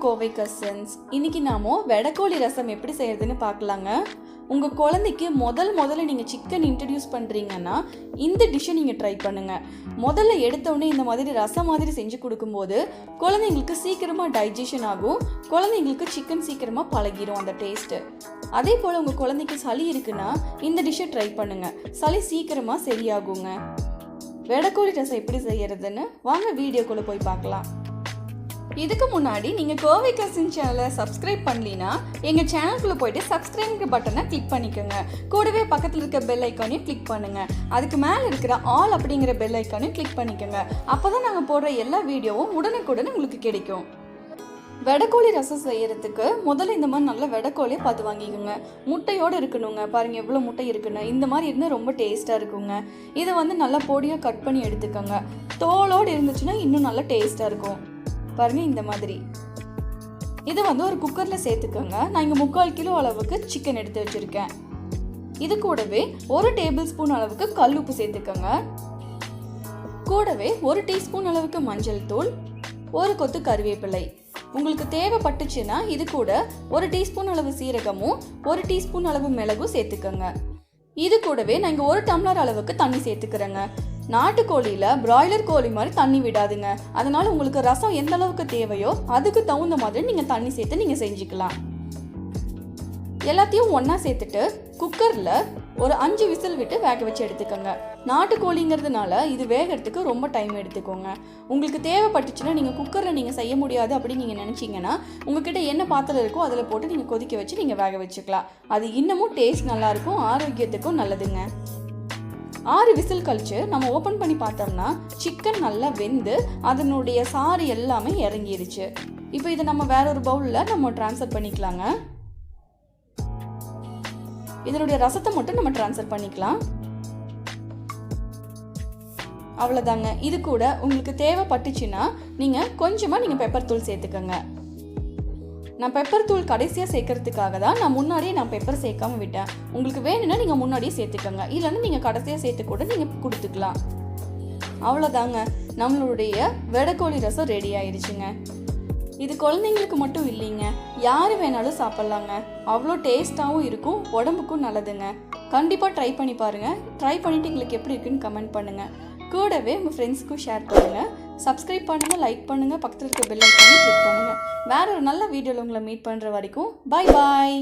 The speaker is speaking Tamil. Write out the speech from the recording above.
கோவை கசின்ஸ். இன்னைக்கு நாம வெடக்கோழி ரசம் எப்படி செய்யறதுன்னு பார்க்கலாங்க. உங்க குழந்தைக்கு முதல்ல நீங்க சிக்கன் இன்ட்ரடியூஸ் பண்றீங்கன்னா இந்த டிஷ்ஷை நீங்க ட்ரை பண்ணுங்க. முதல்ல எடுத்தோடனே இந்த மாதிரி ரசம் மாதிரி செஞ்சு கொடுக்கும்போது குழந்தைங்களுக்கு சீக்கிரமா டைஜஷன் ஆகும். குழந்தைங்களுக்கு சிக்கன் சீக்கிரமா பழகிடும் அந்த டேஸ்ட். அதே போல உங்க குழந்தைக்கு சளி இருக்குன்னா இந்த டிஷ்ஷை ட்ரை பண்ணுங்க. சளி சீக்கிரமா சரியாகுங்க. வெடக்கோழி ரசம் எப்படி செய்யறதுன்னு வாங்க வீடியோக்குள்ள போய் பார்க்கலாம். இதுக்கு முன்னாடி நீங்கள் கோவை கசின் சேனலை சப்ஸ்கிரைப் பண்ணலினா எங்கள் சேனலுக்குள்ளே போயிட்டு சப்ஸ்கிரைப் பட்டனை கிளிக் பண்ணிக்கோங்க. கூடவே பக்கத்தில் இருக்க பெல் ஐக்கானையும் கிளிக் பண்ணுங்கள். அதுக்கு மேலே இருக்கிற ஆல் அப்படிங்கிற பெல் ஐக்கானையும் கிளிக் பண்ணிக்கோங்க. அப்போ தான் நாங்கள் போடுற எல்லா வீடியோவும் உடனுக்குடன் உங்களுக்கு கிடைக்கும். வெடக்கோழி ரசம் செய்யறதுக்கு முதல்ல இந்த மாதிரி நல்ல வெடக்கோழியை பார்த்து வாங்கிக்கோங்க. முட்டையோடு இருக்கணுங்க. பாருங்கள் எவ்வளோ முட்டை இருக்குன்னு. இந்த மாதிரி இருந்தால் ரொம்ப டேஸ்ட்டாக இருக்குங்க. இதை நல்லா பொடியாக கட் பண்ணி எடுத்துக்கோங்க. தோலோடு இருந்துச்சுன்னா இன்னும் நல்லா டேஸ்ட்டாக இருக்கும். பாருங்க இந்த மாதிரி. இது ஒரு குக்கரில் சேர்த்துக்கோங்க. நான் இங்கே 3/4 கிலோ அளவுக்கு சிக்கன் எடுத்து வச்சுருக்கேன். இது கூடவே 1 டேபிள் ஸ்பூன் அளவுக்கு கல்லுப்பு சேர்த்துக்கோங்க. கூடவே 1 டீஸ்பூன் அளவுக்கு மஞ்சள் தூள், 1 கொத்து கருவேப்பிலை. உங்களுக்கு தேவைப்பட்டுச்சுன்னா இது கூட 1 டீஸ்பூன் அளவு சீரகமும் 1 டீஸ்பூன் அளவு மிளகும் சேர்த்துக்கோங்க. இது கூடவே நான் இங்கே 1 டம்ளர் அளவுக்கு தண்ணி சேர்த்துக்கிறேங்க. நாட்டுக்கோழியில் பிராய்லர் கோழி மாதிரி தண்ணி விடாதுங்க. அதனால உங்களுக்கு ரசம் எந்த அளவுக்கு தேவையோ அதுக்கு தகுந்த மாதிரி நீங்கள் தண்ணி சேர்த்து நீங்கள் செஞ்சுக்கலாம். எல்லாத்தையும் ஒன்றா சேர்த்துட்டு குக்கரில் ஒரு 5 விசில் விட்டு வேக வச்சு எடுத்துக்கோங்க. நாட்டுக்கோழிங்கிறதுனால இது வேகிறதுக்கு ரொம்ப டைம் எடுத்துக்கோங்க. உங்களுக்கு தேவைப்பட்டுச்சுன்னா நீங்கள் குக்கரில் நீங்கள் செய்ய முடியாது அப்படின்னு நீங்கள் நினச்சிங்கன்னா உங்ககிட்ட என்ன பாத்திரம் இருக்கோ அதில் போட்டு நீங்கள் கொதிக்க வச்சு நீங்கள் வேக வச்சுக்கலாம். அது இன்னமும் டேஸ்ட் நல்லாயிருக்கும், ஆரோக்கியத்துக்கும் நல்லதுங்க. 6 விசில் கழிச்சு நம்ம ஓப்பன் பண்ணி பார்த்தோம்னா சிக்கன் நல்லா வெந்து அதனுடைய சாறு எல்லாமே இறங்கிருச்சு. இப்போ இதை நம்ம வேற ஒரு பவுலில் நம்ம ட்ரான்ஸ்ஃபர் பண்ணிக்கலாங்க. இதனுடைய ரசத்தை மட்டும் நம்ம ட்ரான்ஸ்ஃபர் பண்ணிக்கலாம். அவ்வளோதாங்க. இது கூட உங்களுக்கு தேவைப்பட்டுச்சுன்னா நீங்கள் கொஞ்சமாக பெப்பர் தூள் சேர்த்துக்கோங்க. நான் பெப்பர் தூள் கடைசியாக சேர்க்கறதுக்காக தான் நான் முன்னாடியே பெப்பர் சேர்க்காம விட்டேன். உங்களுக்கு வேணும்னா நீங்கள் முன்னாடியே சேர்த்துக்கோங்க. இல்லைன்னா நீங்கள் கடைசியாக சேர்த்து கூட நீங்கள் கொடுத்துக்கலாம். அவ்வளோதாங்க, நம்மளுடைய வெடக்கோழி ரசம் ரெடி ஆயிடுச்சுங்க. இது குழந்தைங்களுக்கு மட்டும் இல்லைங்க, யார் வேணாலும் சாப்பிட்லாங்க. அவ்வளோ டேஸ்ட்டாகவும் இருக்கும், உடம்புக்கும் நல்லதுங்க. கண்டிப்பாக ட்ரை பண்ணி பாருங்கள். ட்ரை பண்ணிவிட்டு உங்களுக்கு எப்படி இருக்குன்னு கமெண்ட் பண்ணுங்கள். கூடவே உங்கள் ஃப்ரெண்ட்ஸுக்கும் ஷேர் பண்ணுங்கள். சப்ஸ்கிரைப் பண்ணுங்கள், லைக் பண்ணுங்கள், பக்கத்தில் இருக்க பெல் ஐக்கானை கிளிக் பண்ணுங்கள். வேற ஒரு நல்ல வீடியோவில் உங்களை மீட் பண்ணுற வரைக்கும் பாய் பாய்.